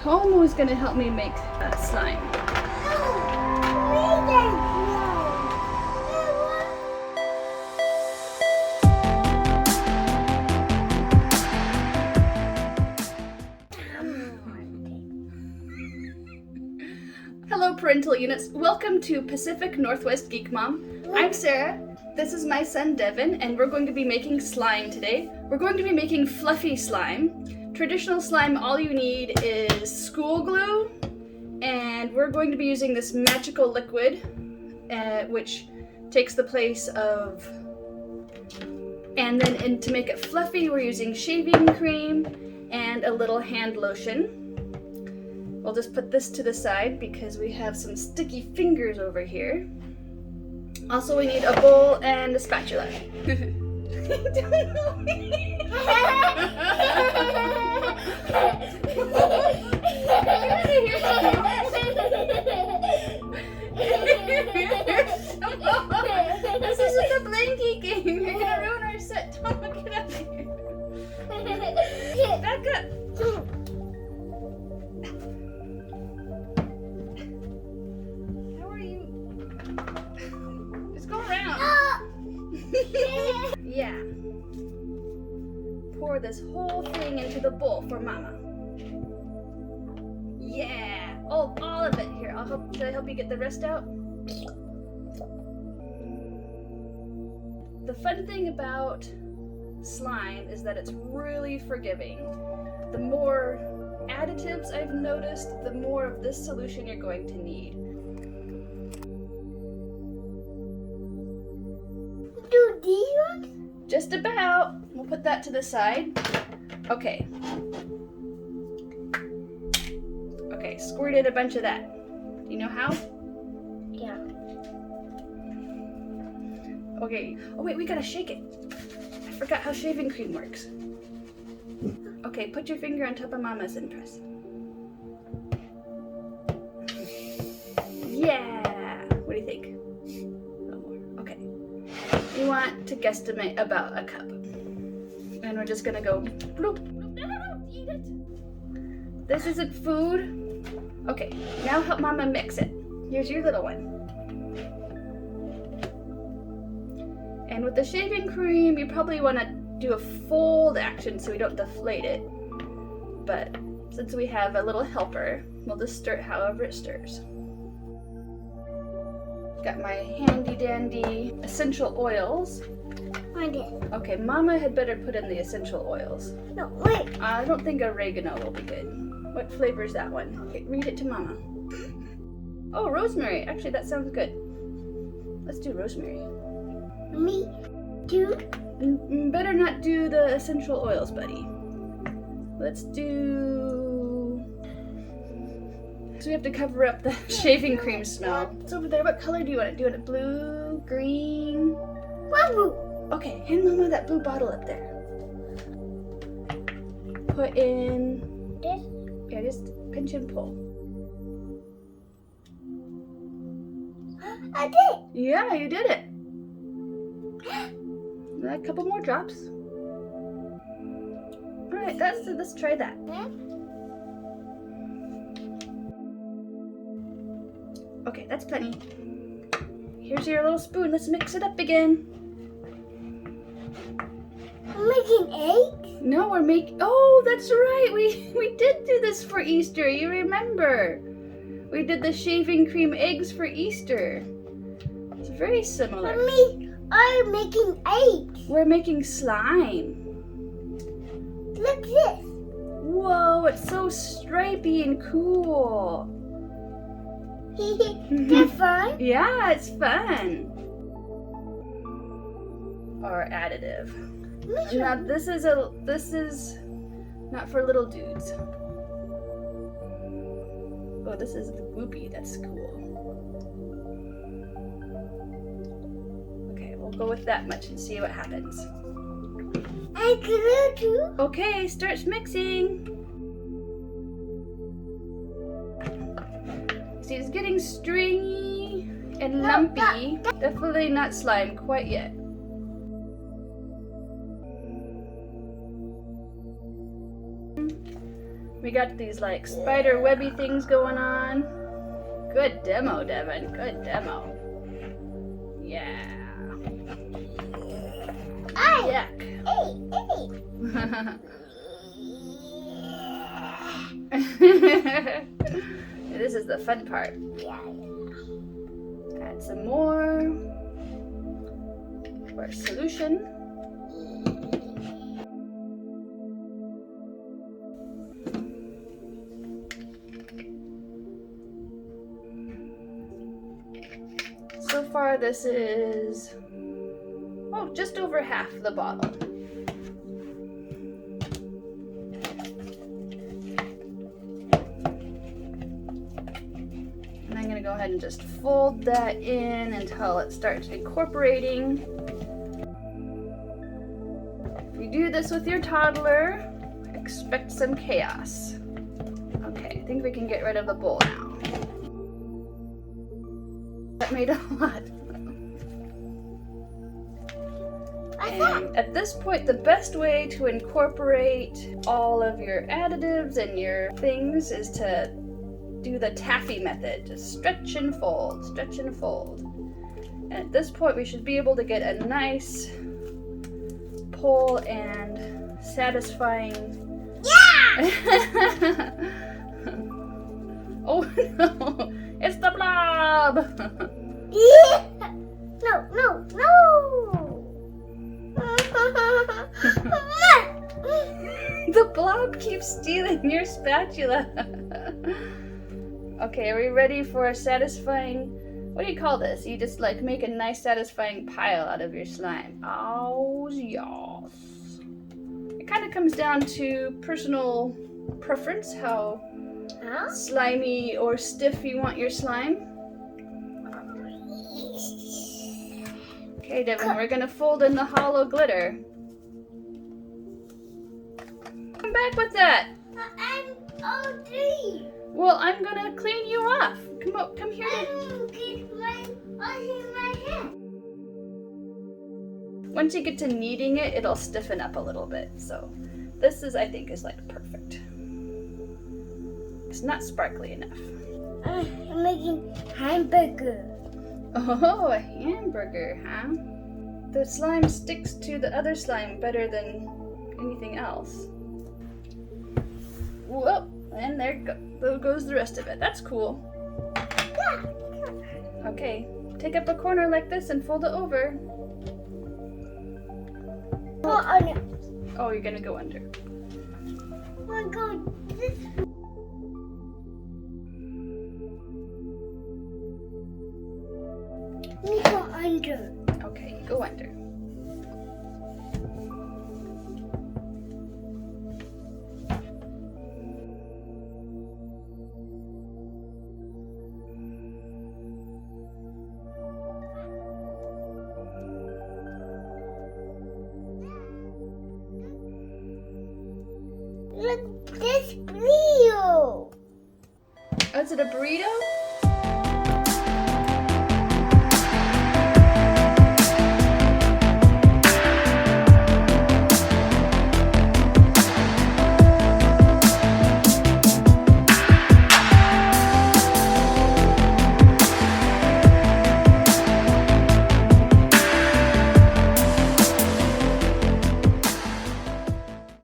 Tomo is going to help me make slime. Hello parental units, welcome to Pacific Northwest Geek Mom. I'm Sarah, this is my son Devon, and we're going to be making slime today. We're going to be making fluffy slime. Traditional slime, all you need is school glue, and we're going to be using this magical liquid, which takes the place of, and then to make it fluffy, we're using shaving cream and a little hand lotion. We'll just put this to the side because we have some sticky fingers over here. Also, we need a bowl and a spatula. This isn't a blankie game. You're gonna ruin our set. Tomo, get out of here. Back up. Yeah. Pour this whole thing into the bowl for Mama. Yeah. Oh, all of it. Here, should I help you get the rest out? The fun thing about slime is that it's really forgiving. The more additives I've noticed, the more of this solution you're going to need. Do these ones? Just about. We'll put that to the side. Okay. Okay, squirt in a bunch of that. Do you know how? Yeah. Okay. Oh wait, we gotta shake it. I forgot how shaving cream works. Okay, put your finger on top of Mama's and press. Yeah! What do you think? You want to guesstimate about a cup. And we're just gonna go bloop. No, eat it. This isn't food. Okay, now help Mama mix it. Here's your little one. And with the shaving cream, you probably want to do a fold action so we don't deflate it. But since we have a little helper, we'll just stir it however it stirs. Got my handy dandy essential oils. Okay, Mama had better put in the essential oils. No, wait. I don't think oregano will be good. What flavor is that one? Okay, read it to Mama. Oh, rosemary. Actually, that sounds good. Let's do rosemary. Me too? Better not do the essential oils, buddy. Let's do... So we have to cover up the shaving cream smell. It's over there. What color do you want it? Do you want it blue, green? Blue. Okay, hand Mama that blue bottle up there. Put in... This? Yeah, just pinch and pull. I did. Yeah, you did it. A couple more drops. Alright, let's try that. Okay, that's plenty. Here's your little spoon. Let's mix it up again. I'm making eggs? No, we're making... Oh, that's right. We did do this for Easter. You remember. We did the shaving cream eggs for Easter. It's very similar. Mommy, I'm making eggs. We're making slime. Look this. Whoa, it's so stripy and cool. They're fun? Yeah, it's fun. Or additive. Now this is not for little dudes. Oh, this is whoopee. That's cool. Okay, we'll go with that much and see what happens. And glue too? Okay, starts mixing. See, it's getting stringy and lumpy. Definitely not slime quite yet. We got these like spider webby things going on. Good demo, Devon. Good demo. Yeah. Yuck. This is the fun part. Add some more for solution. So far this is, oh, just over half the bottle. And I'm going to go ahead and just fold that in until it starts incorporating. If you do this with your toddler, expect some chaos. Okay, I think we can get rid of the bowl now. That made a lot. And at this point, the best way to incorporate all of your additives and your things is to do the taffy method. Just stretch and fold, stretch and fold. And at this point, we should be able to get a nice pull and satisfying. Yeah! Oh no! It's the blob! No, no, no! The blob keeps stealing your spatula. Okay, are we ready for a satisfying, what do you call this? You just like make a nice satisfying pile out of your slime. Oh, yes. It kind of comes down to personal preference, how slimy or stiff you want your slime. Okay, Devon, we're gonna fold in the hollow glitter. Come back with that. I'm OD. Well, I'm gonna clean you off. Come here. My hand. Once you get to kneading it, it'll stiffen up a little bit. So this is, I think, is like perfect. It's not sparkly enough. I'm making hamburger. Oh, a hamburger, huh? The slime sticks to the other slime better than anything else. Whoa, and there goes the rest of it. That's cool. Okay, take up a corner like this and fold it over. Oh, no. Oh, you're gonna go under. I'm going this way. You go under. Okay, go under. Look, this burrito. Oh, is it a burrito?